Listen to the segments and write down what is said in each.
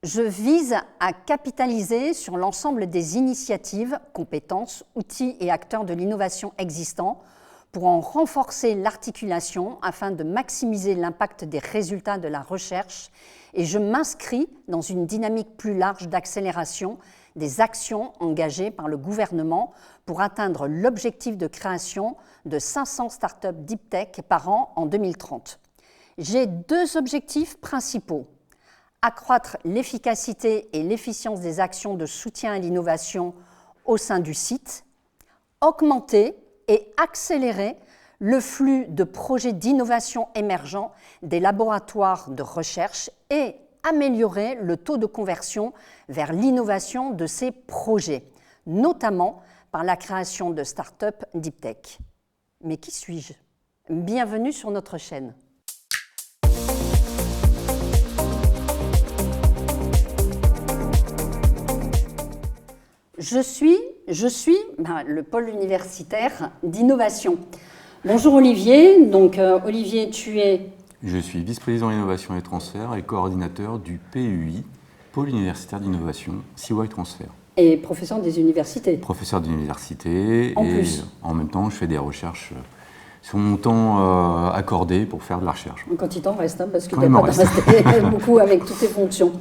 Je vise à capitaliser sur l'ensemble des initiatives, compétences, outils et acteurs de l'innovation existants pour en renforcer l'articulation afin de maximiser l'impact des résultats de la recherche et je m'inscris dans une dynamique plus large d'accélération des actions engagées par le gouvernement pour atteindre l'objectif de création de 500 startups deep tech par an en 2030. J'ai deux objectifs principaux. Accroître l'efficacité et l'efficience des actions de soutien à l'innovation au sein du site, augmenter et accélérer le flux de projets d'innovation émergents des laboratoires de recherche et améliorer le taux de conversion vers l'innovation de ces projets, notamment par la création de start-up deep tech. Mais qui suis-je ? Bienvenue sur notre chaîne. Je suis le pôle universitaire d'innovation. Bonjour Olivier. Donc Olivier, tu es... Je suis vice-président innovation et transfert et coordinateur du PUI, pôle universitaire d'innovation, CY Transfert. Et professeur des universités. Professeur d'université En et plus. En même temps je fais des recherches sur mon temps accordé pour faire de la recherche. Quand il t'en reste, hein, parce que tu Quand n'as pas il resté beaucoup avec toutes tes fonctions.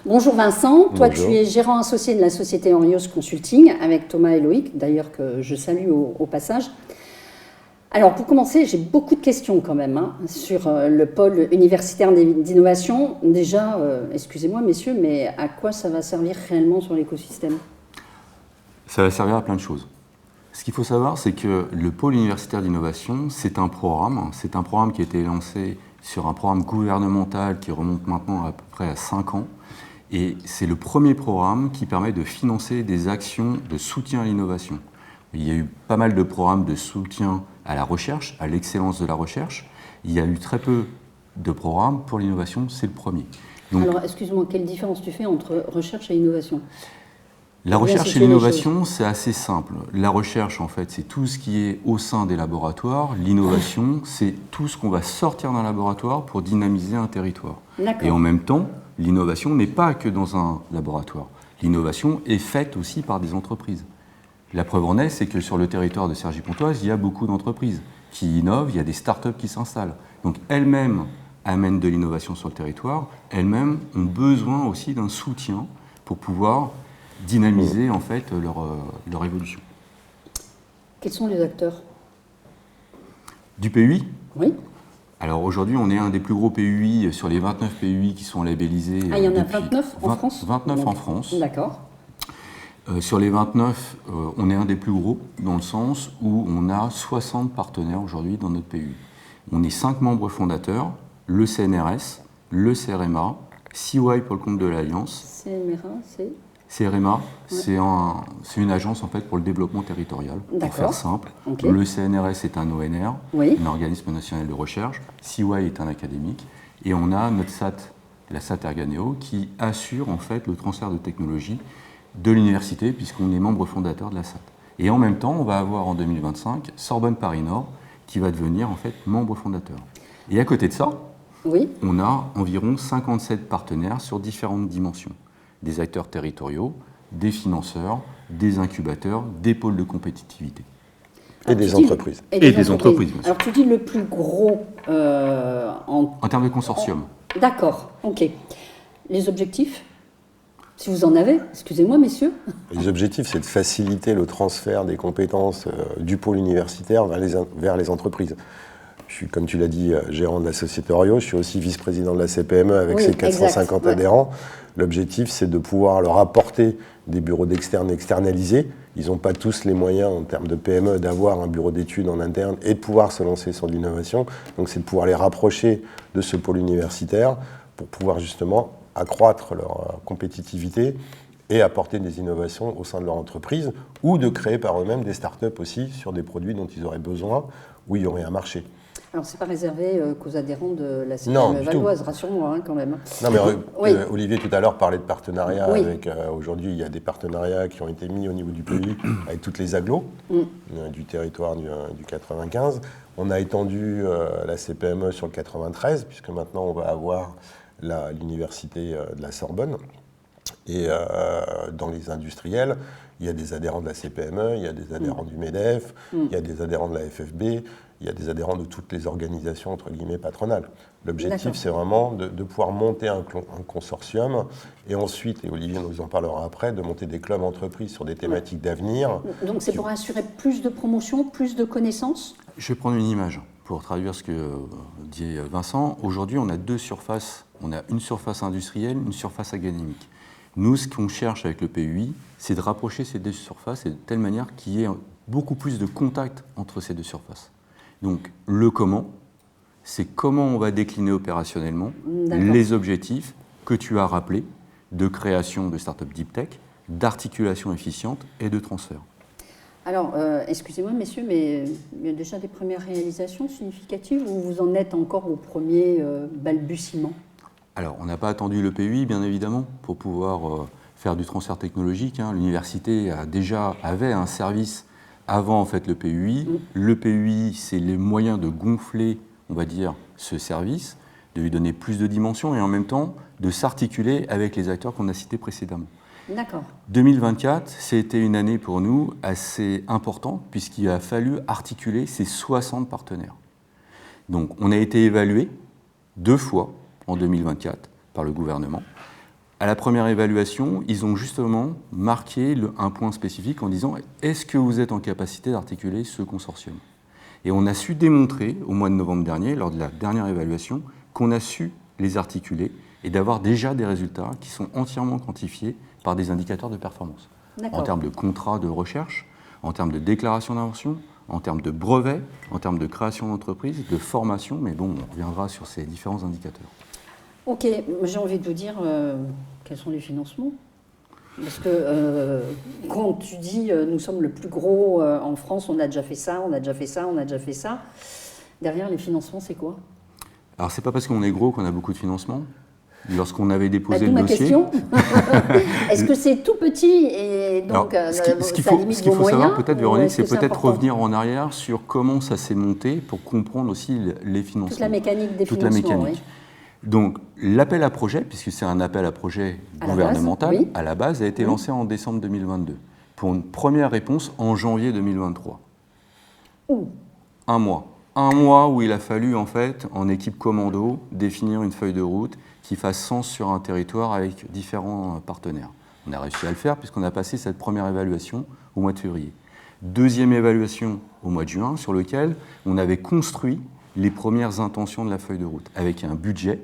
Bonjour Vincent, toi Bonjour. tu es gérant associé de la société Orios Consulting avec Thomas et Loïc, d'ailleurs que je salue au passage. Alors pour commencer, j'ai beaucoup de questions quand même sur le pôle universitaire d'innovation. Déjà, excusez-moi messieurs, mais à quoi ça va servir réellement sur l'écosystème ? Ça va servir à plein de choses. Ce qu'il faut savoir, c'est que le pôle universitaire d'innovation, c'est un programme qui a été lancé sur un programme gouvernemental qui remonte maintenant à peu près à 5 ans. Et c'est le premier programme qui permet de financer des actions de soutien à l'innovation. Il y a eu pas mal de programmes de soutien à la recherche, à l'excellence de la recherche. Il y a eu très peu de programmes pour l'innovation, c'est le premier. Donc, alors excuse-moi, quelle différence tu fais entre recherche et innovation ? la recherche et l'innovation, c'est assez simple. La recherche, en fait, c'est tout ce qui est au sein des laboratoires. L'innovation, c'est tout ce qu'on va sortir d'un laboratoire pour dynamiser un territoire. D'accord. Et en même temps, l'innovation n'est pas que dans un laboratoire. L'innovation est faite aussi par des entreprises. La preuve en est, c'est que sur le territoire de Cergy-Pontoise, il y a beaucoup d'entreprises qui innovent, il y a des startups qui s'installent. Donc elles-mêmes amènent de l'innovation sur le territoire, elles-mêmes ont besoin aussi d'un soutien pour pouvoir dynamiser en fait leur évolution. Quels sont les acteurs ? Du PUI ? Oui. Alors aujourd'hui, on est un des plus gros PUI sur les 29 PUI qui sont labellisés. Ah, il y en a 29 en France ? 29 en France. D'accord. Sur les 29, on est un des plus gros dans le sens où on a 60 partenaires aujourd'hui dans notre PUI. On est 5 membres fondateurs, le CNRS, le CRMA, CY pour le compte de l'Alliance. CMRA, c'est ? CRMA, c'est une agence en fait pour le développement territorial, pour faire simple. Okay. Le CNRS est un ONR, oui. un organisme national de recherche. CY est un académique. Et on a notre SAT, la SAT Erganeo, qui assure en fait le transfert de technologie de l'université, puisqu'on est membre fondateur de la SAT. Et en même temps, on va avoir en 2025 Sorbonne Paris Nord, qui va devenir en fait membre fondateur. Et à côté de ça, oui. on a environ 57 partenaires sur différentes dimensions. Des acteurs territoriaux, des financeurs, des incubateurs, des pôles de compétitivité. Et des entreprises. Et des entreprises, bien sûr. Alors tu dis le plus gros en termes de consortium. D'accord, ok. Les objectifs ? Si vous en avez, excusez-moi messieurs. Les objectifs, c'est de faciliter le transfert des compétences du pôle universitaire vers les entreprises. Je suis, comme tu l'as dit, gérant de la société Orios, je suis aussi vice-président de la CPME avec ses 450 adhérents. L'objectif, c'est de pouvoir leur apporter des bureaux d'externes externalisés. Ils n'ont pas tous les moyens en termes de PME d'avoir un bureau d'études en interne et de pouvoir se lancer sur l'innovation. Donc c'est de pouvoir les rapprocher de ce pôle universitaire pour pouvoir justement accroître leur compétitivité et apporter des innovations au sein de leur entreprise ou de créer par eux-mêmes des startups aussi sur des produits dont ils auraient besoin, où il y aurait un marché. Alors, ce n'est pas réservé qu'aux adhérents de la CPME valoise, rassure-moi quand même. Non, mais Olivier, tout à l'heure, parlait de partenariats avec... aujourd'hui, il y a des partenariats qui ont été mis au niveau du pays avec toutes les agglos du territoire du 95. On a étendu la CPME sur le 93, puisque maintenant, on va avoir l'université de la Sorbonne. Et dans les industriels, il y a des adhérents de la CPME, il y a des adhérents du MEDEF, il y a des adhérents de la FFB, il y a des adhérents de toutes les organisations, entre guillemets, patronales. L'objectif, c'est vraiment de pouvoir monter un consortium et ensuite, et Olivier nous en parlera après, de monter des clubs entreprises sur des thématiques d'avenir. Donc c'est pour assurer plus de promotion, plus de connaissances? Je vais prendre une image pour traduire ce que dit Vincent. Aujourd'hui, on a deux surfaces. On a une surface industrielle, une surface académique. Nous, ce qu'on cherche avec le PUI, c'est de rapprocher ces deux surfaces et de telle manière qu'il y ait beaucoup plus de contact entre ces deux surfaces. Donc, le comment, c'est comment on va décliner opérationnellement les objectifs que tu as rappelés de création de start-up deep tech, d'articulation efficiente et de transfert. Alors, excusez-moi, messieurs, mais il y a déjà des premières réalisations significatives ou vous en êtes encore au premier balbutiement? Alors, on n'a pas attendu le PUI, bien évidemment, pour pouvoir faire du transfert technologique. L'université avait un service avant en fait, le PUI. Le PUI, c'est les moyens de gonfler, on va dire, ce service, de lui donner plus de dimensions et en même temps de s'articuler avec les acteurs qu'on a cités précédemment. D'accord. 2024, c'était une année pour nous assez importante puisqu'il a fallu articuler ces 60 partenaires. Donc, on a été évalué 2 fois en 2024 par le gouvernement. À la première évaluation, ils ont justement marqué un point spécifique en disant « Est-ce que vous êtes en capacité d'articuler ce consortium ?» Et on a su démontrer, au mois de novembre dernier, lors de la dernière évaluation, qu'on a su les articuler et d'avoir déjà des résultats qui sont entièrement quantifiés par des indicateurs de performance. En termes de contrats de recherche, en termes de déclaration d'invention, en termes de brevets, en termes de création d'entreprise, de formation, mais bon, on reviendra sur ces différents indicateurs. Ok, j'ai envie de vous dire quels sont les financements. Parce que quand tu dis nous sommes le plus gros en France, on a déjà fait ça, on a déjà fait ça, on a déjà fait ça. Derrière les financements, c'est quoi? Alors c'est pas parce qu'on est gros qu'on a beaucoup de financement. Lorsqu'on avait déposé le dossier. Question. Est-ce que c'est tout petit et donc alors, ce qu'il faut savoir peut-être, Véronique, c'est peut-être revenir en arrière sur comment ça s'est monté pour comprendre aussi les financements. Toute la mécanique des financements, oui. Donc, l'appel à projet, puisque c'est un appel à projet gouvernemental, à la base, a été lancé en décembre 2022, pour une première réponse en janvier 2023. Un mois où il a fallu, en fait, en équipe commando, définir une feuille de route qui fasse sens sur un territoire avec différents partenaires. On a réussi à le faire puisqu'on a passé cette première évaluation au mois de février. Deuxième évaluation au mois de juin, sur lequel on avait construit les premières intentions de la feuille de route, avec un budget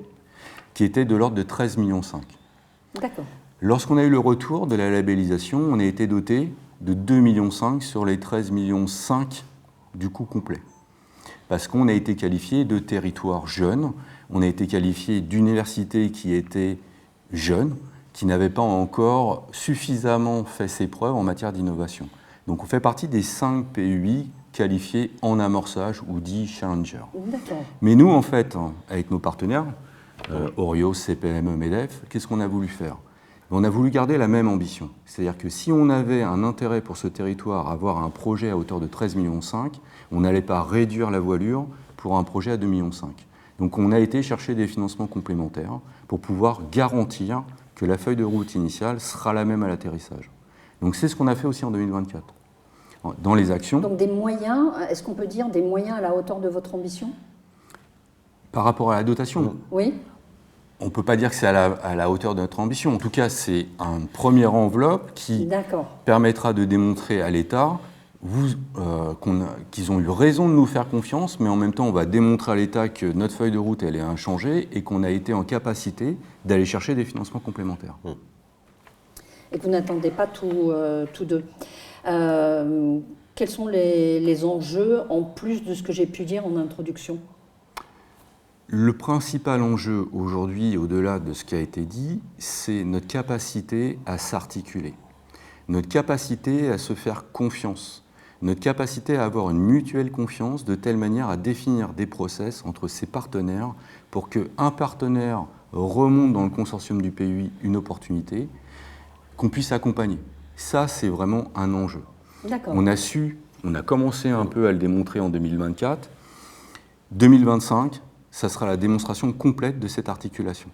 qui était de l'ordre de 13,5 millions. D'accord. Lorsqu'on a eu le retour de la labellisation, on a été doté de 2,5 millions sur les 13,5 millions du coût complet. Parce qu'on a été qualifié de territoire jeune, on a été qualifié d'université qui était jeune, qui n'avait pas encore suffisamment fait ses preuves en matière d'innovation. Donc on fait partie des 5 PUI qualifiés en amorçage ou dit challenger. Mais nous, en fait, avec nos partenaires, Orio, CPME, MEDEF, qu'est-ce qu'on a voulu faire? On a voulu garder la même ambition. C'est-à-dire que si on avait un intérêt pour ce territoire à avoir un projet à hauteur de 13,5 millions, on n'allait pas réduire la voilure pour un projet à 2,5 millions. Donc on a été chercher des financements complémentaires pour pouvoir garantir que la feuille de route initiale sera la même à l'atterrissage. Donc c'est ce qu'on a fait aussi en 2024. Dans les actions. Donc des moyens, est-ce qu'on peut dire des moyens à la hauteur de votre ambition? Par rapport à la dotation? Oui. On ne peut pas dire que c'est à la hauteur de notre ambition. En tout cas, c'est une première enveloppe qui permettra de démontrer à l'État qu'ils ont eu raison de nous faire confiance, mais en même temps, on va démontrer à l'État que notre feuille de route, elle est inchangée et qu'on a été en capacité d'aller chercher des financements complémentaires. Et que vous n'attendez pas tous deux. Quels sont les enjeux, en plus de ce que j'ai pu dire en introduction? Le principal enjeu aujourd'hui, au-delà de ce qui a été dit, c'est notre capacité à s'articuler, notre capacité à se faire confiance, notre capacité à avoir une mutuelle confiance de telle manière à définir des process entre ces partenaires pour qu'un partenaire remonte dans le consortium du PUI une opportunité, qu'on puisse accompagner. Ça, c'est vraiment un enjeu. On a commencé un peu à le démontrer en 2024. 2025, ça sera la démonstration complète de cette articulation.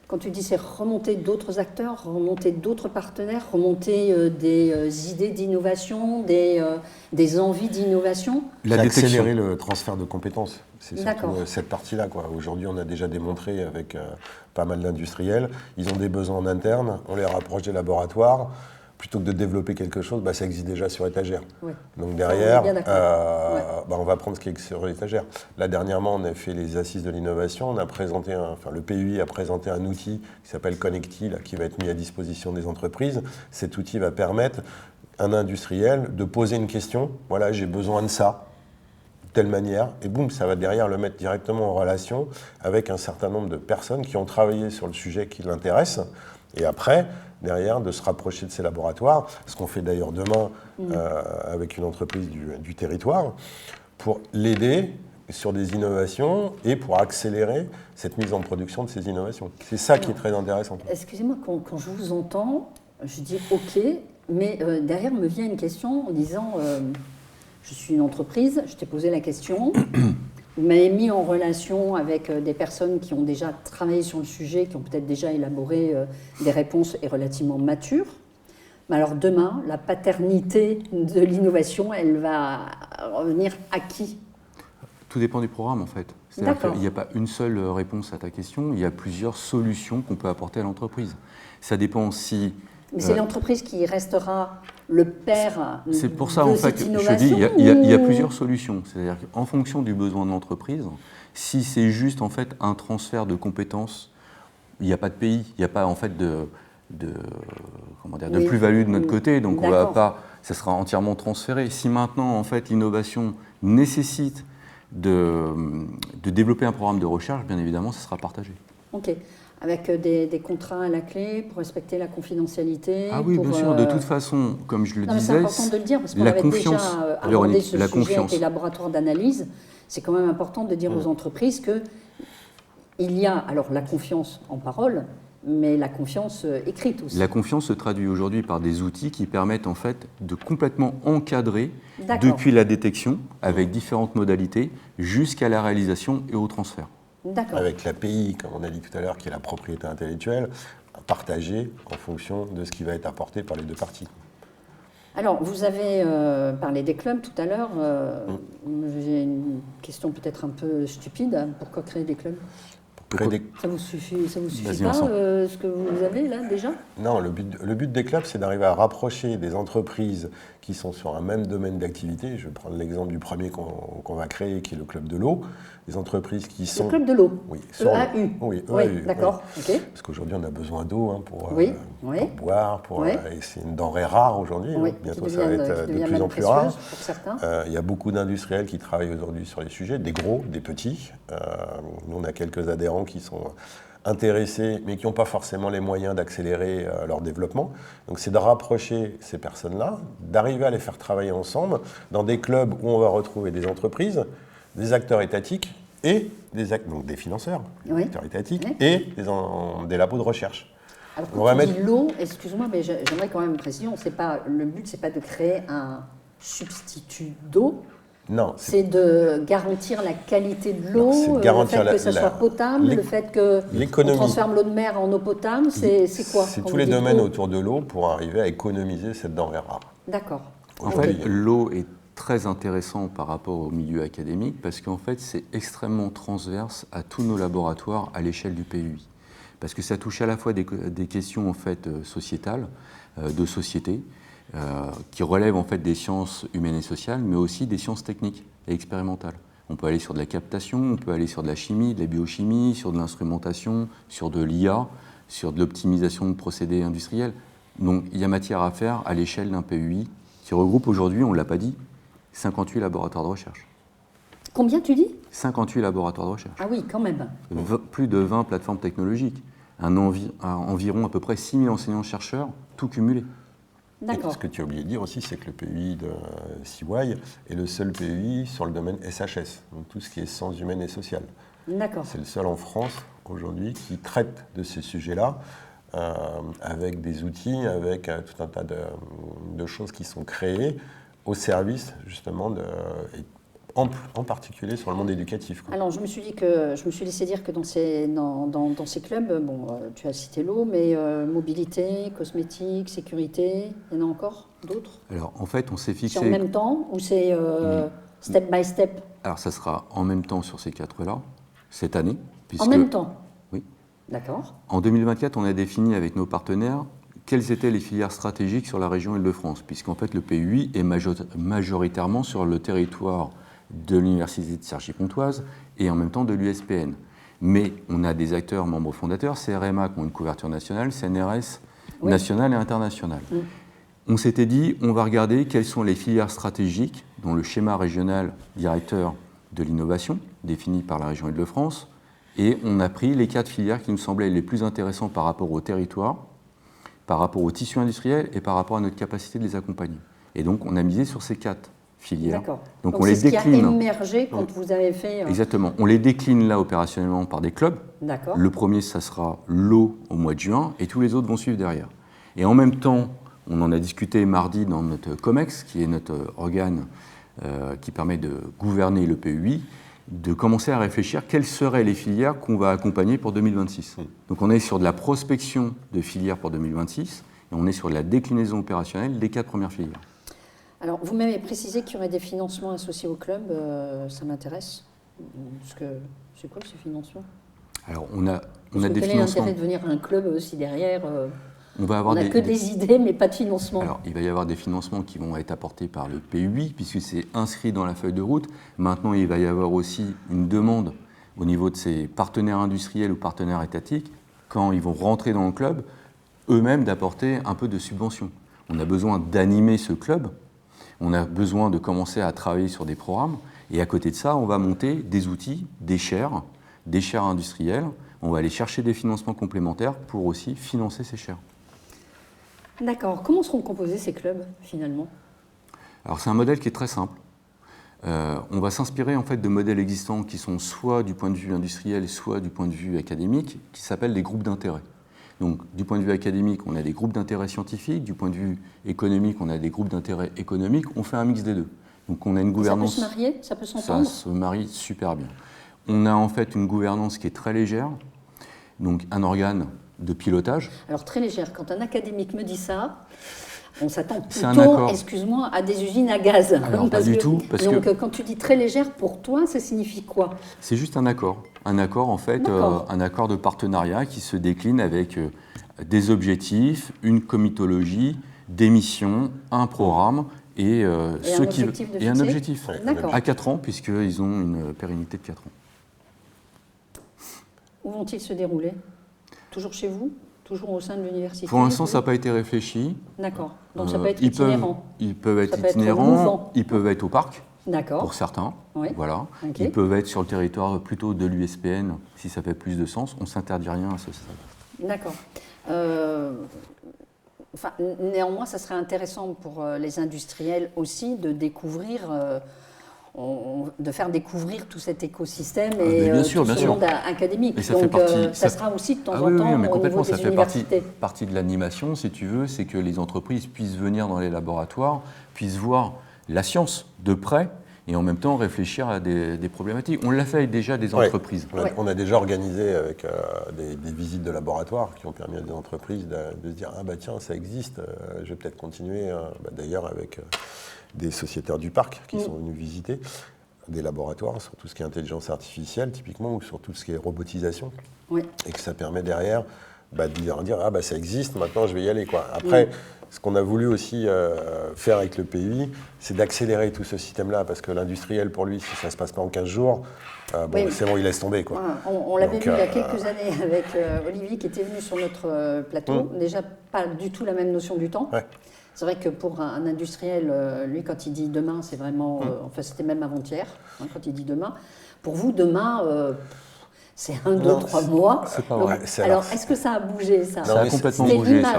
Quand tu dis c'est remonter d'autres acteurs, remonter d'autres partenaires, remonter des idées d'innovation, des envies d'innovation. C'est accélérer le transfert de compétences. C'est D'accord. surtout cette partie-là, quoi. Aujourd'hui, on a déjà démontré avec pas mal d'industriels, ils ont des besoins en interne, on les rapproche des laboratoires. Plutôt que de développer quelque chose, ça existe déjà sur étagère. Oui. Donc derrière, Ouais. on va prendre ce qui est sur étagère. Là, dernièrement, on a fait les assises de l'innovation. On a présenté, le PUI a présenté un outil qui s'appelle Connecti, là, qui va être mis à disposition des entreprises. Cet outil va permettre à un industriel de poser une question. Voilà, j'ai besoin de ça, de telle manière. Et boum, ça va derrière le mettre directement en relation avec un certain nombre de personnes qui ont travaillé sur le sujet qui l'intéresse. Et après, derrière, de se rapprocher de ces laboratoires, ce qu'on fait d'ailleurs demain avec une entreprise du territoire, pour l'aider sur des innovations et pour accélérer cette mise en production de ces innovations. C'est ça qui est très intéressant. Excusez-moi, quand je vous entends, je dis OK, mais derrière me vient une question en disant je suis une entreprise, je t'ai posé la question. Vous m'avez mis en relation avec des personnes qui ont déjà travaillé sur le sujet, qui ont peut-être déjà élaboré des réponses et relativement matures. Mais alors demain, la paternité de l'innovation, elle va revenir à qui? Tout dépend du programme en fait. C'est-à-dire qu'il n'y a pas une seule réponse à ta question, il y a plusieurs solutions qu'on peut apporter à l'entreprise. Ça dépend si... Mais c'est l'entreprise qui restera le père de cette innovation. C'est pour ça en fait, je dis, il y a plusieurs solutions. C'est-à-dire qu'en fonction du besoin de l'entreprise, si c'est juste en fait un transfert de compétences, il n'y a pas de pays, il n'y a pas en fait de plus-value de notre côté, donc on va pas, ça sera entièrement transféré. Si maintenant en fait l'innovation nécessite de développer un programme de recherche, bien évidemment, ça sera partagé. Ok. Avec des contrats à la clé pour respecter la confidentialité. Ah oui, bien sûr. De toute façon, comme je le disais, c'est important de le dire parce qu'on avait déjà abordé ce sujet avec les laboratoires d'analyse. C'est quand même important de dire aux entreprises que il y a alors la confiance en parole, mais la confiance écrite aussi. La confiance se traduit aujourd'hui par des outils qui permettent en fait de complètement encadrer depuis la détection avec différentes modalités jusqu'à la réalisation et au transfert. Avec l'API, comme on a dit tout à l'heure, qui est la propriété intellectuelle, partagée en fonction de ce qui va être apporté par les deux parties. Alors, vous avez parlé des clubs tout à l'heure. J'ai une question peut-être un peu stupide. Pourquoi créer des clubs ? Ça vous suffit pas ce que vous avez là déjà ? Non, le but des clubs, c'est d'arriver à rapprocher des entreprises qui sont sur un même domaine d'activité. Je vais prendre l'exemple du premier qu'on va créer, qui est le club de l'eau. Des entreprises qui sont... Le club de l'eau. Oui, EAU. Oui, d'accord. Oui. Okay. Parce qu'aujourd'hui, on a besoin d'eau pour boire, et c'est une denrée rare aujourd'hui. Bientôt, ça va être de plus en plus rare. Pour certains. Il y a beaucoup d'industriels qui travaillent aujourd'hui sur les sujets, des gros, des petits. Nous, on a quelques adhérents qui sont intéressés, mais qui n'ont pas forcément les moyens d'accélérer leur développement. Donc, c'est de rapprocher ces personnes-là, d'arriver à les faire travailler ensemble dans des clubs où on va retrouver des entreprises, des acteurs étatiques et donc des financeurs, des acteurs étatiques et des labos de recherche. Alors, quand tu dis l'eau, excuse-moi, mais j'aimerais quand même une précision. Le but, c'est pas de créer un substitut d'eau. Non. C'est de garantir la qualité de l'eau, le fait que ça soit potable, le fait qu'on transforme l'eau de mer en eau potable, c'est quoi? C'est tous les domaines autour de l'eau pour arriver à économiser cette denrée rare. D'accord. En fait, l'eau est très intéressant par rapport au milieu académique parce qu'en fait, c'est extrêmement transverse à tous nos laboratoires à l'échelle du PUI. Parce que ça touche à la fois des questions en fait, sociétales, de société, qui relèvent en fait des sciences humaines et sociales, mais aussi des sciences techniques et expérimentales. On peut aller sur de la captation, on peut aller sur de la chimie, de la biochimie, sur de l'instrumentation, sur de l'IA, sur de l'optimisation de procédés industriels. Donc il y a matière à faire à l'échelle d'un PUI qui regroupe aujourd'hui, on ne l'a pas dit, 58 laboratoires de recherche. Combien tu dis ? 58 laboratoires de recherche. Ah oui, quand même. Plus de 20 plateformes technologiques. Environ à peu près 6 000 enseignants-chercheurs, tout cumulé. D'accord. Ce que tu as oublié de dire aussi, c'est que le PUI de CY est le seul PUI sur le domaine SHS, donc tout ce qui est sciences humaines et sociales. D'accord. C'est le seul en France aujourd'hui qui traite de ces sujets-là avec des outils, avec tout un tas de choses qui sont créées au service justement en particulier sur le monde éducatif. Quoi. Alors, je me suis laissé dire que dans ces clubs, tu as cité l'eau, mais mobilité, cosmétique, sécurité, il y en a encore d'autres? Alors, en fait, on s'est fixé... C'est en même temps ou c'est step by step? Alors, ça sera en même temps sur ces 4-là, cette année. En même temps? Oui. D'accord. En 2024, on a défini avec nos partenaires quelles étaient les filières stratégiques sur la région Île-de-France, puisqu'en fait, le PUI est majoritairement sur le territoire de l'Université de Cergy-Pontoise et en même temps de l'USPN. Mais on a des acteurs membres fondateurs, CRMA qui ont une couverture nationale, CNRS nationale et internationale. Oui. On s'était dit, on va regarder quelles sont les filières stratégiques dont le schéma régional directeur de l'innovation, défini par la région Île-de-France, et on a pris les 4 filières qui nous semblaient les plus intéressants par rapport au territoire, par rapport au tissu industriel et par rapport à notre capacité de les accompagner. Et donc, on a misé sur ces 4 filières. D'accord. Donc on les décline. C'est ce qui a émergé quand vous avez fait... Exactement. On les décline là opérationnellement par des clubs. D'accord. Le premier, ça sera l'eau au mois de juin et tous les autres vont suivre derrière. Et en même temps, on en a discuté mardi dans notre COMEX, qui est notre organe qui permet de gouverner le PUI, de commencer à réfléchir quelles seraient les filières qu'on va accompagner pour 2026. Donc on est sur de la prospection de filières pour 2026 et on est sur de la déclinaison opérationnelle des 4 premières filières. Alors, vous m'avez précisé qu'il y aurait des financements associés au club, ça m'intéresse. C'est quoi ces financements? Alors, on a des financements. Quel est l'intérêt de venir à un club aussi derrière? On n'a que des idées, mais pas de financement. Alors, il va y avoir des financements qui vont être apportés par le PUI, puisque c'est inscrit dans la feuille de route. Maintenant, il va y avoir aussi une demande au niveau de ces partenaires industriels ou partenaires étatiques, quand ils vont rentrer dans le club, eux-mêmes d'apporter un peu de subvention. On a besoin d'animer ce club. On a besoin de commencer à travailler sur des programmes. Et à côté de ça, on va monter des outils, des chaires industrielles. On va aller chercher des financements complémentaires pour aussi financer ces chaires. D'accord. Comment seront composés ces clubs, finalement? Alors, c'est un modèle qui est très simple. On va s'inspirer en fait de modèles existants qui sont soit du point de vue industriel, soit du point de vue académique, qui s'appellent des groupes d'intérêt. Donc, du point de vue académique, on a des groupes d'intérêt scientifiques. Du point de vue économique, on a des groupes d'intérêt économiques. On fait un mix des deux. Donc, on a une gouvernance... Ça peut se marier? Ça peut s'entendre? Ça se marie super bien. On a en fait une gouvernance qui est très légère. Donc, un organe de pilotage. Alors, très légère. Quand un académique me dit ça, on s'attend plutôt, excuse-moi, à des usines à gaz. Alors, pas du tout. Donc, quand tu dis très légère, pour toi, ça signifie quoi? C'est juste un accord. Un accord, en fait, un accord de partenariat qui se décline avec des objectifs, une comitologie, des missions, un programme et un objectif à 4 ans, puisqu'ils ont une pérennité de 4 ans. Où vont-ils se dérouler? Toujours chez vous? Toujours au sein de l'université? Pour l'instant, ça n'a pas été réfléchi. D'accord. Donc, ça peut être itinérant. Ils peuvent être itinérants, ils peuvent être au parc. D'accord. Pour certains, oui. Voilà. Okay. Ils peuvent être sur le territoire plutôt de l'USPN, si ça fait plus de sens. On ne s'interdit rien à ce stade. D'accord. Néanmoins, ça serait intéressant pour les industriels aussi de découvrir, de faire découvrir tout cet écosystème et tout ce monde académique. Et ça donc, fait partie, ça sera aussi de temps en temps mais au niveau ça des fait universités. partie de l'animation, si tu veux, c'est que les entreprises puissent venir dans les laboratoires, puissent voir la science de près et en même temps réfléchir à des problématiques. On l'a fait avec déjà des entreprises. On a déjà organisé avec des visites de laboratoire qui ont permis à des entreprises de se dire « Ah bah tiens, ça existe, je vais peut-être continuer. » D'ailleurs avec des sociétaires du parc qui sont venus visiter des laboratoires sur tout ce qui est intelligence artificielle typiquement ou sur tout ce qui est robotisation. Oui. Et que ça permet derrière de leur dire « Ah bah ça existe, maintenant je vais y aller. » Après, ce qu'on a voulu aussi faire avec le PUI, c'est d'accélérer tout ce système-là, parce que l'industriel, pour lui, si ça ne se passe pas en 15 jours, c'est bon, il laisse tomber. Quoi. On l'avait vu il y a quelques années avec Olivier qui était venu sur notre plateau. Déjà, pas du tout la même notion du temps. Ouais. C'est vrai que pour un industriel, lui, quand il dit demain, c'est vraiment... enfin, c'était même avant-hier, quand il dit demain. Pour vous, demain... c'est 1, 2, 3 mois. C'est pas vrai. Alors, est-ce que ça a bougé, ça? Ça a complètement bougé, ça.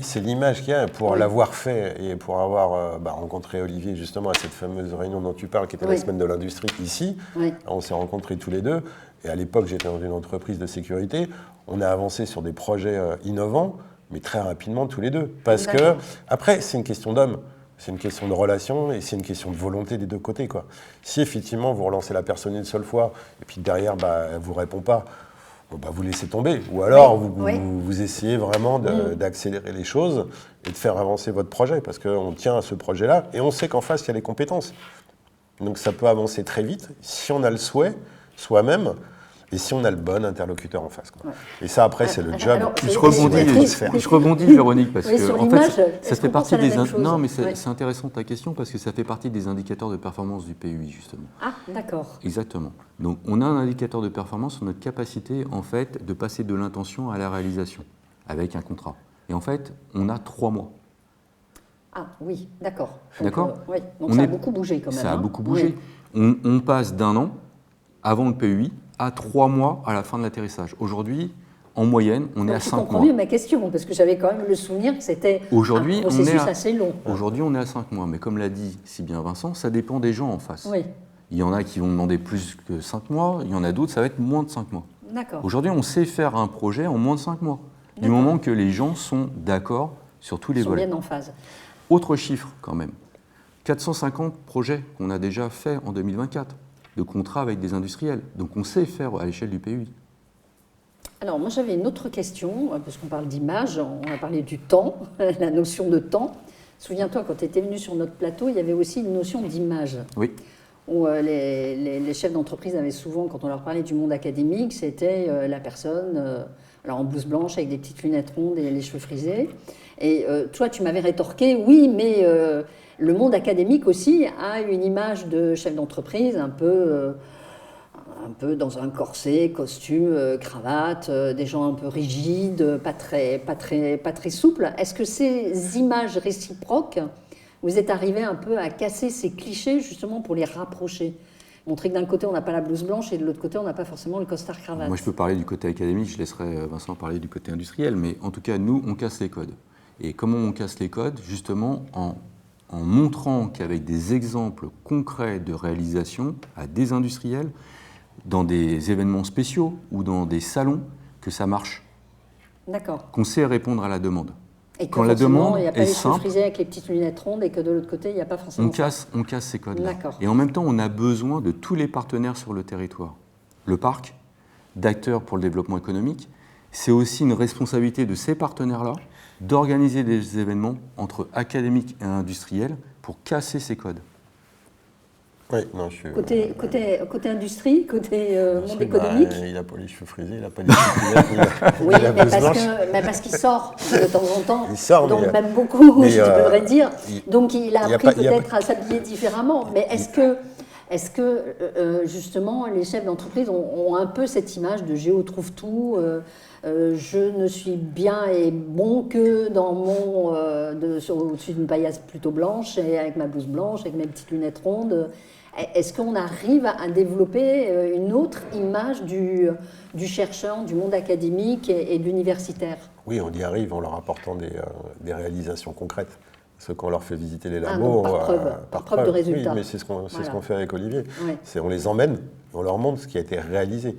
C'est l'image qu'il y a pour l'avoir fait et pour avoir rencontré Olivier justement à cette fameuse réunion dont tu parles, qui était la semaine de l'industrie ici. Oui. On s'est rencontrés tous les deux. Et à l'époque, j'étais dans une entreprise de sécurité. On a avancé sur des projets innovants, mais très rapidement tous les deux. Parce que, après, c'est une question d'homme. C'est une question de relation et c'est une question de volonté des deux côtés, quoi. Si effectivement vous relancez la personne une seule fois et puis derrière elle ne vous répond pas, bon, vous laissez tomber. Ou alors vous essayez vraiment d'accélérer les choses et de faire avancer votre projet parce qu'on tient à ce projet-là et on sait qu'en face il y a les compétences. Donc ça peut avancer très vite si on a le souhait soi-même. Et si on a le bon interlocuteur en face, quoi. Ouais. Et ça, après, c'est le job. Alors, je rebondis, Véronique, parce que en fait, ça fait partie des... Non, mais c'est intéressant ta question, parce que ça fait partie des indicateurs de performance du PUI, justement. Ah, d'accord. Exactement. Donc, on a un indicateur de performance sur notre capacité, en fait, de passer de l'intention à la réalisation, avec un contrat. Et en fait, on a 3 mois. Ah, oui, d'accord. D'accord. Oui. Donc, ça a beaucoup bougé, quand même. Ça a beaucoup bougé. Oui. On passe d'1 an, avant le PUI, à 3 mois à la fin de l'atterrissage. Aujourd'hui, en moyenne, on est à 5 mois. Je comprends mieux ma question, parce que j'avais quand même le souvenir que c'était un processus assez long. Aujourd'hui, on est à 5 mois, mais comme l'a dit si bien Vincent, ça dépend des gens en face. Oui. Il y en a qui vont demander plus que 5 mois, il y en a d'autres, ça va être moins de 5 mois. D'accord. Aujourd'hui, on sait faire un projet en moins de 5 mois, du moment que les gens sont d'accord sur tous les volets. Ils sont bien en phase. Autre chiffre, quand même. 450 projets qu'on a déjà faits en 2024. De contrats avec des industriels. Donc on sait faire à l'échelle du PUI. Alors moi j'avais une autre question, parce qu'on parle d'image, on a parlé du temps, la notion de temps. Souviens-toi, quand tu étais venu sur notre plateau, il y avait aussi une notion d'image. Oui. Où les chefs d'entreprise avaient souvent, quand on leur parlait du monde académique, c'était la personne alors en blouse blanche avec des petites lunettes rondes et les cheveux frisés. Et toi tu m'avais rétorqué, oui mais... le monde académique aussi a une image de chef d'entreprise un peu dans un corset, costume, cravate, des gens un peu rigides, pas très souples. Est-ce que ces images réciproques, vous êtes arrivé un peu à casser ces clichés justement pour les rapprocher ? Montrer que d'un côté on n'a pas la blouse blanche et de l'autre côté on n'a pas forcément le costard cravate. Moi je peux parler du côté académique, je laisserai Vincent parler du côté industriel, mais en tout cas nous on casse les codes. Et comment on casse les codes ? Justement en montrant qu'avec des exemples concrets de réalisation à des industriels, dans des événements spéciaux ou dans des salons, que ça marche. D'accord. Qu'on sait répondre à la demande. Et que quand la demande il n'y a pas les cheveux frisés avec les petites lunettes rondes et que de l'autre côté, il n'y a pas forcément on casse ces codes-là. D'accord. Et en même temps, on a besoin de tous les partenaires sur le territoire. Le parc, d'acteurs pour le développement économique, c'est aussi une responsabilité de ces partenaires-là d'organiser des événements entre académiques et industriels pour casser ces codes. Oui, non, je suis... Côté industrie, côté monde économique. Il n'a pas les cheveux frisés, il n'a pas les cheveux oui, mais parce qu'il sort de temps en temps, il sort, donc même beaucoup, je devrais dire. Donc il a appris peut-être à s'habiller différemment. Mais est-ce que justement, les chefs d'entreprise ont un peu cette image de Géo trouve tout je ne suis bien et bon que dans mon au-dessus d'une paillasse plutôt blanche et avec ma blouse blanche, avec mes petites lunettes rondes. Est-ce qu'on arrive à développer une autre image du chercheur, du monde académique et de l'universitaire ? Oui, on y arrive en leur apportant des réalisations concrètes. Parce qu'on leur fait visiter les labos par preuve de résultats. Oui, mais c'est ce qu'on fait avec Olivier. Oui. On les emmène, on leur montre ce qui a été réalisé.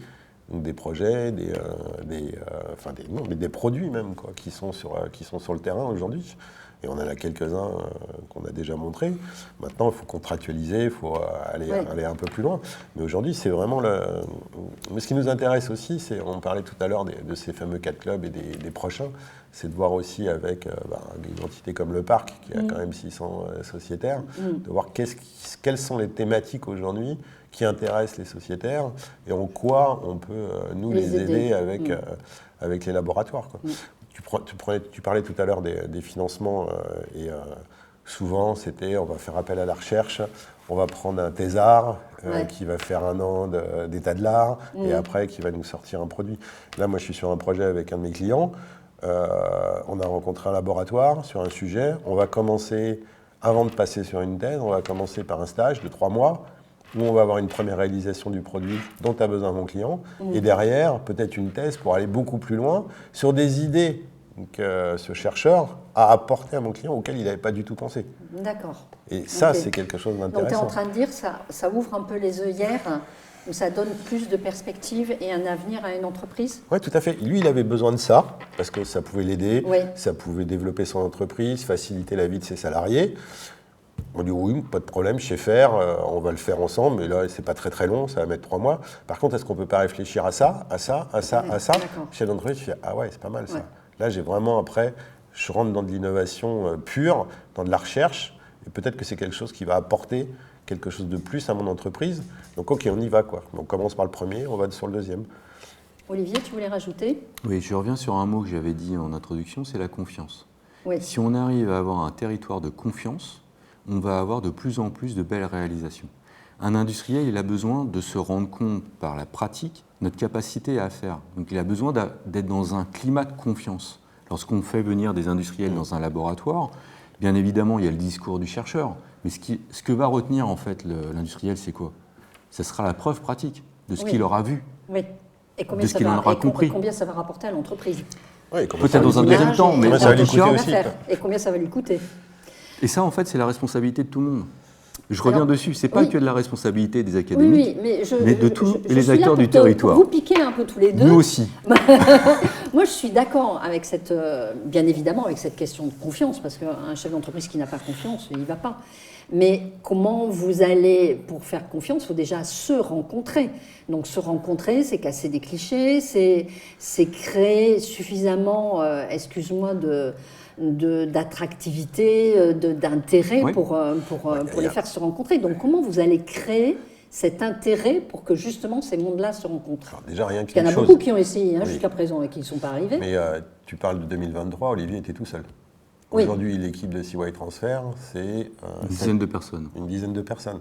Donc des projets, des produits même, quoi, qui sont sur le terrain aujourd'hui. Et on en a quelques-uns qu'on a déjà montrés. Maintenant, il faut contractualiser, il faut aller un peu plus loin. Mais aujourd'hui, c'est vraiment Mais ce qui nous intéresse aussi, on parlait tout à l'heure de ces fameux 4 clubs et des prochains, c'est de voir aussi avec une entité comme le Parc, qui a quand même 600 sociétaires, de voir quelles sont les thématiques aujourd'hui qui intéressent les sociétaires et en quoi on peut nous les aider avec les laboratoires, quoi. Tu parlais tout à l'heure des financements et souvent c'était on va faire appel à la recherche, on va prendre un thésard qui va faire 1 an d'état de l'art et après qui va nous sortir un produit. Là moi je suis sur un projet avec un de mes clients, on a rencontré un laboratoire sur un sujet, on va commencer, avant de passer sur une thèse, on va commencer par un stage de 3 mois où on va avoir une première réalisation du produit dont a besoin mon client, et derrière, peut-être une thèse pour aller beaucoup plus loin sur des idées que ce chercheur a apportées à mon client auxquelles il n'avait pas du tout pensé. D'accord. Et ça, c'est quelque chose d'intéressant. Donc tu es en train de dire que ça ouvre un peu les œillères, où ça donne plus de perspectives et un avenir à une entreprise ? Oui, tout à fait. Lui, il avait besoin de ça, parce que ça pouvait l'aider, ça pouvait développer son entreprise, faciliter la vie de ses salariés. On dit oui, pas de problème, je sais faire, on va le faire ensemble, mais là, c'est pas très très long, ça va mettre 3 mois. Par contre, est-ce qu'on peut pas réfléchir à ça, à ça, à ça, à ça? Chef d'entreprise, je fais ah ouais, c'est pas mal ça. Ouais. Là, j'ai vraiment après, je rentre dans de l'innovation pure, dans de la recherche, et peut-être que c'est quelque chose qui va apporter quelque chose de plus à mon entreprise. Donc ok, on y va quoi. Donc, on commence par le premier, on va sur le deuxième. Olivier, tu voulais rajouter? Oui, je reviens sur un mot que j'avais dit en introduction, c'est la confiance. Oui. Si on arrive à avoir un territoire de confiance, on va avoir de plus en plus de belles réalisations. Un industriel, il a besoin de se rendre compte par la pratique notre capacité à faire. Donc il a besoin d'être dans un climat de confiance. Lorsqu'on fait venir des industriels dans un laboratoire, bien évidemment, il y a le discours du chercheur. Mais ce que va retenir en fait l'industriel, c'est quoi? Ce sera la preuve pratique de ce qu'il aura vu, oui. Et de ce qu'il en aura compris. Combien ça va rapporter à l'entreprise? Oui, peut-être dans un deuxième temps, mais ça va lui coûter aussi. Et combien ça va lui coûter? Et ça, en fait, c'est la responsabilité de tout le monde. Je reviens dessus, c'est pas que de la responsabilité des académiques, mais de tous les acteurs du territoire. Vous piquez un peu tous les deux. Nous aussi. Moi, je suis d'accord avec bien évidemment, avec cette question de confiance, parce qu'un chef d'entreprise qui n'a pas confiance, il ne va pas. Mais comment vous allez, pour faire confiance, il faut déjà se rencontrer. Donc se rencontrer, c'est casser des clichés, c'est créer suffisamment, excuse-moi, d'attractivité, d'intérêt pour les faire se rencontrer. Donc comment vous allez créer cet intérêt pour que justement ces mondes-là se rencontrent? Alors déjà, rien Il y en a beaucoup qui ont essayé jusqu'à présent et qui ne sont pas arrivés. Mais tu parles de 2023, Olivier était tout seul. Aujourd'hui, l'équipe de CY Transfer, c'est une dizaine de personnes. Une dizaine de personnes.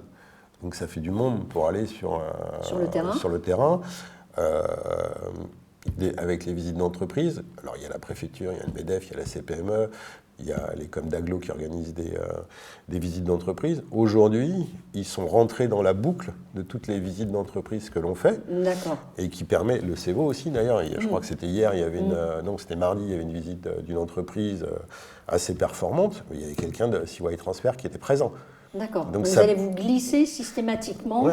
Donc ça fait du monde pour aller sur le terrain. Avec les visites d'entreprise. Alors il y a la préfecture, il y a le MEDEF, il y a la CPME, il y a les coms d'Aglo qui organisent des visites d'entreprise. Aujourd'hui, ils sont rentrés dans la boucle de toutes les visites d'entreprise que l'on fait. D'accord. Et qui permet, le CEVO aussi d'ailleurs, je crois que c'était hier, il y avait non c'était mardi, il y avait une visite d'une entreprise assez performante, mais il y avait quelqu'un de CY Transfer qui était présent. D'accord. Donc vous allez vous glisser systématiquement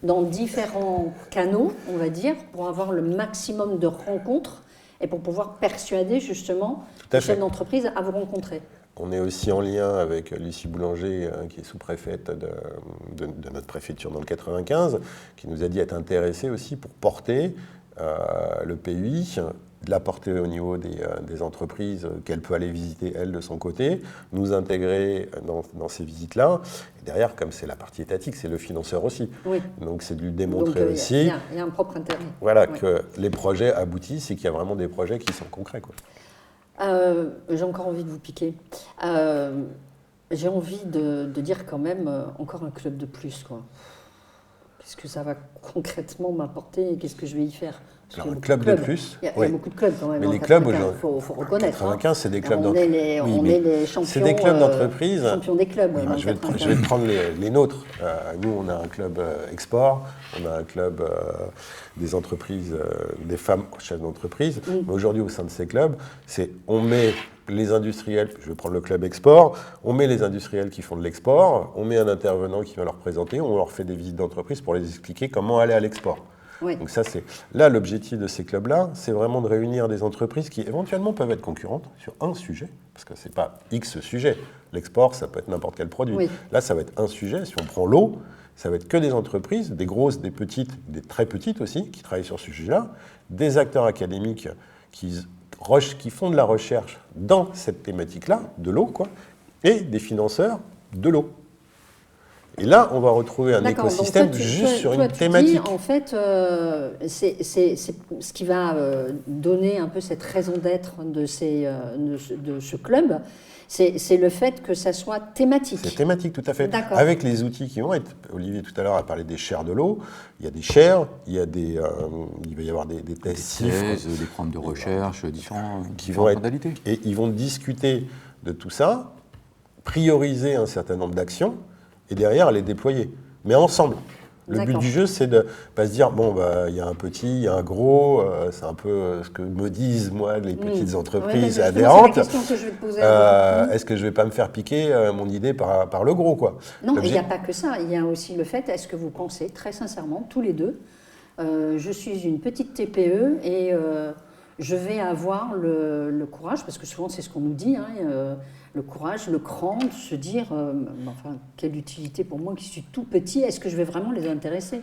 dans différents canaux, on va dire, pour avoir le maximum de rencontres et pour pouvoir persuader justement les chefs d'entreprise à vous rencontrer. On est aussi en lien avec Lucie Boulanger, qui est sous-préfète de notre préfecture dans le 95, qui nous a dit être intéressée aussi pour porter le PUI, de la porter au niveau des entreprises qu'elle peut aller visiter, elle, de son côté, nous intégrer dans ces visites-là. Et derrière, comme c'est la partie étatique, c'est le financeur aussi. Oui. Donc c'est de lui démontrer aussi... Il y a un propre intérêt. Voilà, que les projets aboutissent et qu'il y a vraiment des projets qui sont concrets, quoi. J'ai encore envie de vous piquer. J'ai envie de dire quand même encore un club de plus, quoi. Qu'est-ce que ça va concrètement m'apporter et qu'est-ce que je vais y faire? Alors, un club de plus. Il y a beaucoup de clubs quand même. Mais les clubs, il faut reconnaître. 95, c'est des clubs d'entreprise. On est les champions. C'est des clubs d'entreprise. Champions des clubs. Je vais te prendre les nôtres. Nous, on a un club export, on a un club des entreprises, des femmes chefs d'entreprise. Mais aujourd'hui, au sein de ces clubs, on met les industriels, je vais prendre le club export, on met les industriels qui font de l'export, on met un intervenant qui va leur présenter, on leur fait des visites d'entreprise pour les expliquer comment aller à l'export. Oui. Donc ça, là, l'objectif de ces clubs-là, c'est vraiment de réunir des entreprises qui éventuellement peuvent être concurrentes sur un sujet, parce que c'est pas X sujet. L'export, ça peut être n'importe quel produit. Oui. Là, ça va être un sujet. Si on prend l'eau, ça va être que des entreprises, des grosses, des petites, des très petites aussi, qui travaillent sur ce sujet-là, des acteurs académiques qui font de la recherche dans cette thématique-là, de l'eau, quoi, et des financeurs de l'eau. Et là, on va retrouver un écosystème sur une thématique. Dis, en fait, c'est ce qui va donner un peu cette raison d'être de ce club, c'est le fait que ça soit thématique. C'est thématique, tout à fait. Avec les outils qui vont être. Olivier, tout à l'heure, a parlé des chaires de l'eau. Il y a des chaires, il va y avoir des tests. Des programmes de recherche, différentes modalités. Et ils vont discuter de tout ça, prioriser un certain nombre d'actions, et derrière, les déployer. Mais ensemble. Le but du jeu, c'est de ne pas se dire, bon, il y a un petit, il y a un gros, c'est un peu ce que me disent, moi, les petites entreprises adhérentes. C'est la question que je vais te poser. Est-ce que je ne vais pas me faire piquer mon idée par le gros, quoi? Non, il n'y a pas que ça. Il y a aussi le fait, est-ce que vous pensez, très sincèrement, tous les deux, je suis une petite TPE et je vais avoir le courage, parce que souvent c'est ce qu'on nous dit, le courage, le cran de se dire, enfin, quelle utilité pour moi qui suis tout petit, est-ce que je vais vraiment les intéresser?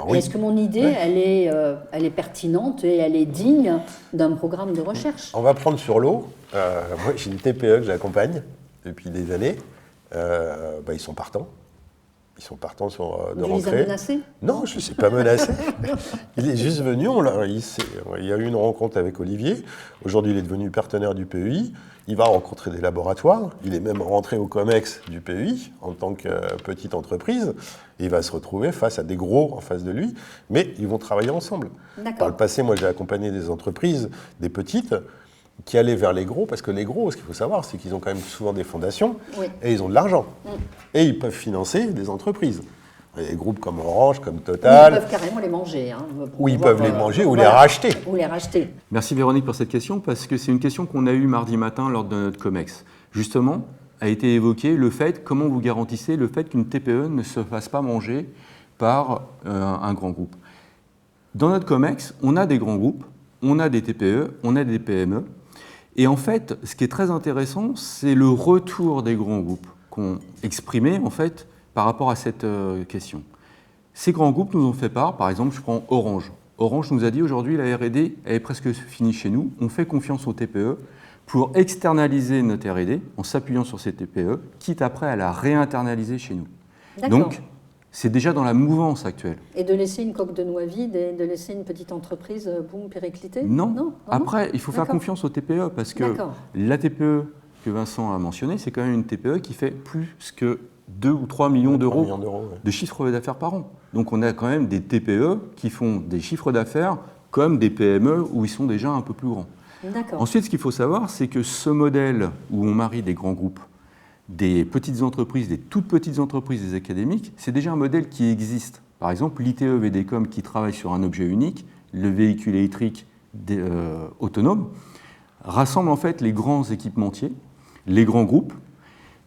Oui. Est-ce que mon idée, elle est pertinente et elle est digne d'un programme de recherche? On va prendre sur l'eau. Moi, j'ai une TPE que j'accompagne depuis des années. Ils sont partants. Ils sont partants de Vous rentrer. les avez menacés? Non, je ne suis pas menacé. Il est juste venu, il y a eu une rencontre avec Olivier. Aujourd'hui, il est devenu partenaire du PEI. Il va rencontrer des laboratoires. Il est même rentré au COMEX du PEI en tant que petite entreprise. Et il va se retrouver face à des gros en face de lui. Mais ils vont travailler ensemble. Par le passé, moi, j'ai accompagné des entreprises, des petites, qui allaient vers les gros, parce que les gros, ce qu'il faut savoir, c'est qu'ils ont quand même souvent des fondations, et ils ont de l'argent. Et ils peuvent financer des entreprises. Il y a des groupes comme Orange, comme Total. Ils peuvent carrément les manger. Ou ils peuvent les manger ou les racheter. Ou les racheter. Merci Véronique pour cette question, parce que c'est une question qu'on a eue mardi matin lors de notre COMEX. Justement, a été évoqué le fait, comment vous garantissez le fait qu'une TPE ne se fasse pas manger par un grand groupe. Dans notre COMEX, on a des grands groupes, on a des TPE, on a des PME. Et en fait, ce qui est très intéressant, c'est le retour des grands groupes qu'ont exprimé en fait par rapport à cette question. Ces grands groupes nous ont fait part, par exemple, je prends Orange. Orange nous a dit aujourd'hui, la R&D, elle est presque finie chez nous. On fait confiance aux TPE pour externaliser notre R&D en s'appuyant sur ces TPE, quitte après à la réinternaliser chez nous. Donc, c'est déjà dans la mouvance actuelle. Et de laisser une coque de noix vide et de laisser une petite entreprise, boum, péricliter? Non. Après, il faut faire confiance aux TPE parce que la TPE que Vincent a mentionnée, c'est quand même une TPE qui fait plus que 2 ou 3 millions d'euros de chiffre d'affaires par an. Donc on a quand même des TPE qui font des chiffres d'affaires comme des PME où ils sont déjà un peu plus grands. Ensuite, ce qu'il faut savoir, c'est que ce modèle où on marie des grands groupes, des petites entreprises, des toutes petites entreprises, des académiques, c'est déjà un modèle qui existe. Par exemple, l'ITE VDCOM qui travaille sur un objet unique, le véhicule électrique autonome, rassemble en fait les grands équipementiers, les grands groupes,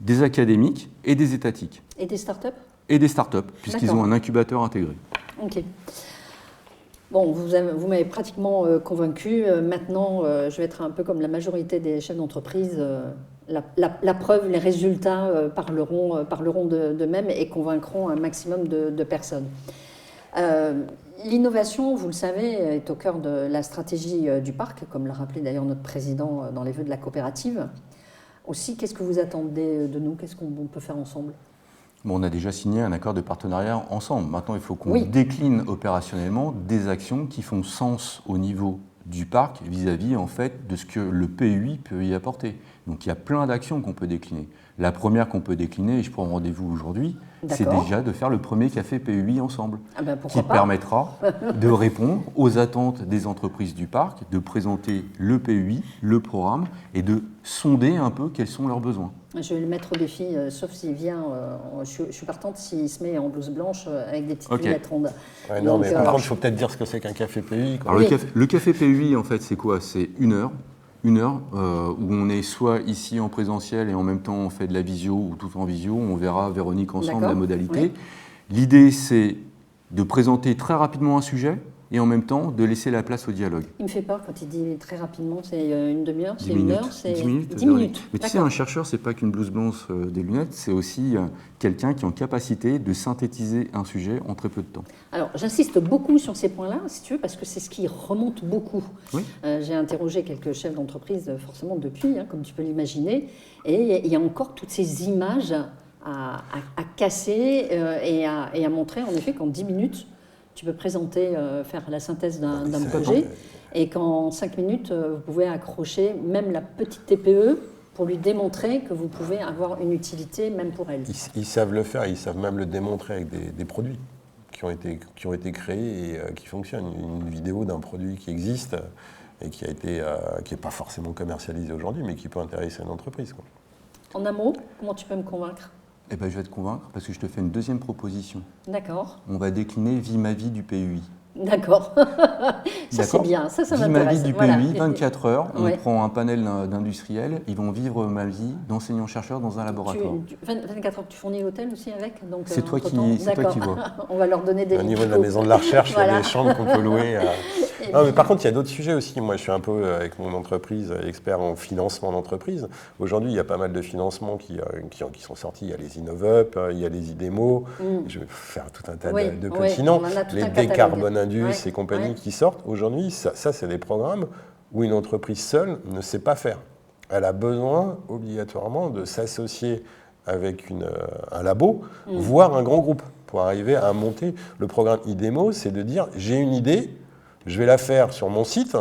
des académiques et des étatiques. Et des startups? Et des startups, puisqu'ils ont un incubateur intégré. Ok. Bon, vous m'avez pratiquement convaincu. Maintenant, je vais être un peu comme la majorité des chefs d'entreprise. La preuve, les résultats parleront d'eux-mêmes et convaincront un maximum de personnes. L'innovation, vous le savez, est au cœur de la stratégie du parc, comme l'a rappelé d'ailleurs notre président dans les vœux de la coopérative. Aussi, qu'est-ce que vous attendez de nous? Qu'est-ce qu'on peut faire ensemble? Bon, on a déjà signé un accord de partenariat ensemble. Maintenant, il faut qu'on décline opérationnellement des actions qui font sens au niveau du parc vis-à-vis en fait de ce que le PEI peut y apporter. Donc il y a plein d'actions qu'on peut décliner. La première qu'on peut décliner, et je prends rendez-vous aujourd'hui, c'est déjà de faire le premier café PEI ensemble, qui permettra de répondre aux attentes des entreprises du parc, de présenter le PEI, le programme, et de sonder un peu quels sont leurs besoins. Je vais le mettre au défi, sauf s'il vient, je suis partante s'il se met en blouse blanche avec des petites lunettes rondes. Ouais, non, mais par contre, il faut peut-être dire ce que c'est qu'un café PEI. Alors, le café PEI, en fait, c'est quoi? C'est une heure où on est soit ici en présentiel et en même temps on fait de la visio ou tout en visio. On verra, Véronique, ensemble la modalité. Oui. L'idée, c'est de présenter très rapidement un sujet et en même temps de laisser la place au dialogue. Il me fait peur quand il dit très rapidement, c'est une demi-heure, c'est 10 une minutes, heure, c'est 10 minutes. 10 minutes. Mais tu sais, un chercheur, c'est pas qu'une blouse blanche, des lunettes, c'est aussi quelqu'un qui est en capacité de synthétiser un sujet en très peu de temps. Alors, j'insiste beaucoup sur ces points-là, si tu veux, parce que c'est ce qui remonte beaucoup. Oui. J'ai interrogé quelques chefs d'entreprise, forcément depuis, comme tu peux l'imaginer, et il y a encore toutes ces images à casser et à montrer, en effet, qu'en 10 minutes, tu peux présenter, faire la synthèse d'un projet, et qu'en 5 minutes, vous pouvez accrocher même la petite TPE pour lui démontrer que vous pouvez avoir une utilité même pour elle. Ils savent le faire, ils savent même le démontrer avec des produits qui ont été créés et qui fonctionnent. Une vidéo d'un produit qui existe et qui n'est pas forcément commercialisé aujourd'hui, mais qui peut intéresser une entreprise, quoi. En un mot, comment tu peux me convaincre ? Eh ben, je vais te convaincre parce que je te fais une deuxième proposition. D'accord. On va décliner Vie ma vie du PEI. D'accord. Ça c'est bien, ça m'intéresse. Vie ma vie du PEI, 24 heures, on prend un panel d'industriels, ils vont vivre ma vie d'enseignant-chercheur dans un laboratoire. 24 heures, tu fournis l'hôtel aussi avec? C'est toi qui vois. On va leur donner des... Au niveau de la maison de la recherche, il y a des chambres qu'on peut louer. Non, mais par contre, il y a d'autres sujets aussi. Moi, je suis un peu, avec mon entreprise, expert en financement d'entreprise. Aujourd'hui, il y a pas mal de financements qui sont sortis. Il y a les InnovUp, il y a les IDEMO. Je vais faire tout un tas de petits noms. Les Décarbone Indus et compagnies qui sortent. Aujourd'hui, ça c'est des programmes où une entreprise seule ne sait pas faire. Elle a besoin obligatoirement de s'associer avec un labo, voire un grand groupe, pour arriver à monter. Le programme IDEMO, c'est de dire, j'ai une idée, je vais la faire sur mon site,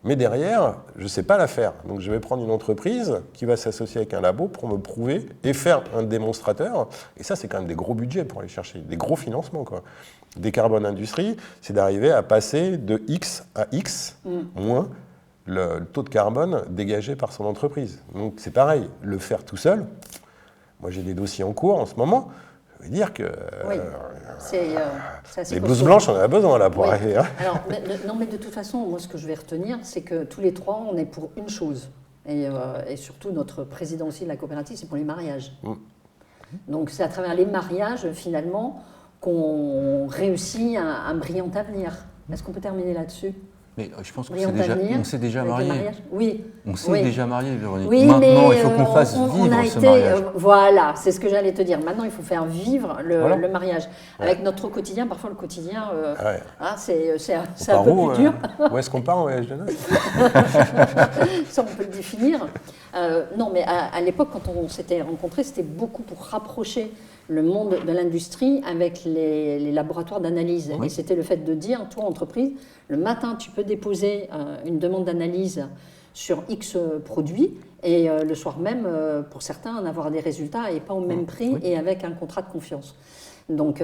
mais derrière, je ne sais pas la faire. Donc je vais prendre une entreprise qui va s'associer avec un labo pour me prouver et faire un démonstrateur. Et ça, c'est quand même des gros budgets pour aller chercher, des gros financements, quoi. Décarbone Industrie, c'est d'arriver à passer de X à X moins le taux de carbone dégagé par son entreprise. Donc c'est pareil, le faire tout seul. Moi j'ai des dossiers en cours en ce moment. Je veux dire que les blouses blanches, on en a besoin là pour arriver. Hein. Alors, mais de toute façon, moi ce que je vais retenir, c'est que tous les trois, on est pour une chose. Et surtout notre président aussi de la coopérative, c'est pour les mariages. Donc c'est à travers les mariages finalement qu'on réussit un brillant avenir. Est-ce qu'on peut terminer là-dessus ? Mais je pense qu'on s'est déjà marié. Oui. On s'est déjà marié, Véronique. Oui, maintenant, il faut qu'on fasse vivre ce mariage. Voilà, c'est ce que j'allais te dire. Maintenant, il faut faire vivre le mariage. Avec notre quotidien, parfois le quotidien, c'est un peu plus dur. Où est-ce qu'on part en voyage de noces ? Ça, on peut le définir. Non, mais à l'époque, quand on s'était rencontrés, c'était beaucoup pour rapprocher le monde de l'industrie avec les laboratoires d'analyse. Oui. Et c'était le fait de dire, toi, entreprise, le matin, tu peux déposer une demande d'analyse sur X produits et le soir même, pour certains, en avoir des résultats et pas au même prix et avec un contrat de confiance. Donc,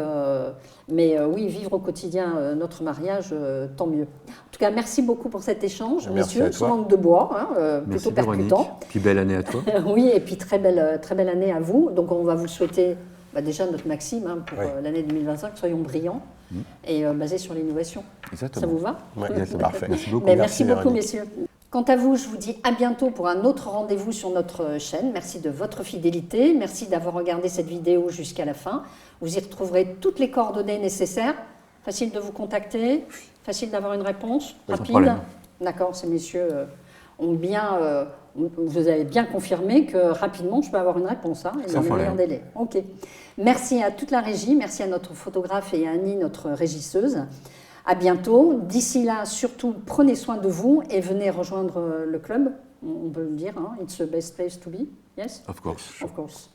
oui, vivre au quotidien notre mariage, tant mieux. En tout cas, merci beaucoup pour cet échange, messieurs, sans langue de bois, plutôt percutant. Véronique. Puis belle année à toi. Oui, et puis très belle année à vous. Donc, on va vous souhaiter déjà notre maxime pour l'année 2025, soyons brillants et basés sur l'innovation. Exactement. Ça vous va ? Oui, c'est parfait. Merci beaucoup. Merci beaucoup, messieurs. Quant à vous, je vous dis à bientôt pour un autre rendez-vous sur notre chaîne. Merci de votre fidélité. Merci d'avoir regardé cette vidéo jusqu'à la fin. Vous y retrouverez toutes les coordonnées nécessaires. Facile de vous contacter, facile d'avoir une réponse, rapide. D'accord, ces messieurs ont bien... vous avez bien confirmé que rapidement, je peux avoir une réponse, et dans les meilleurs délais. Ok. Merci à toute la régie, merci à notre photographe et à Annie, notre régisseuse. À bientôt. D'ici là, surtout, prenez soin de vous et venez rejoindre le club. On peut le dire, it's the best place to be. Yes? Of course. Of course.